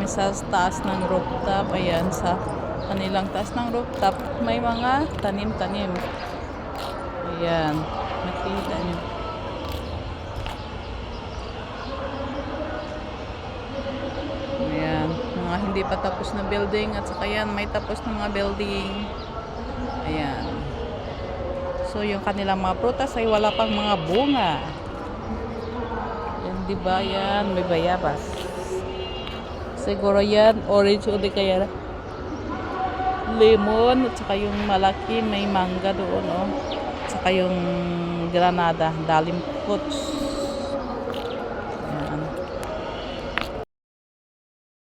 kami sa taas ng rooftop. Ayan, sa kanilang taas ng rooftop, may mga tanim-tanim. Ayan, nakita nyo. Ayan, mga hindi pa tapos na building. At saka yan, may tapos na mga building. Ayan. So, yung kanilang mga prutas ay wala pang mga bunga. Yan, diba? Yan, may bayabas. Siguro yan, orange o di kaya lemon. At saka yung malaki, may mangga doon, oh. At saka yung granada, dalim fruits.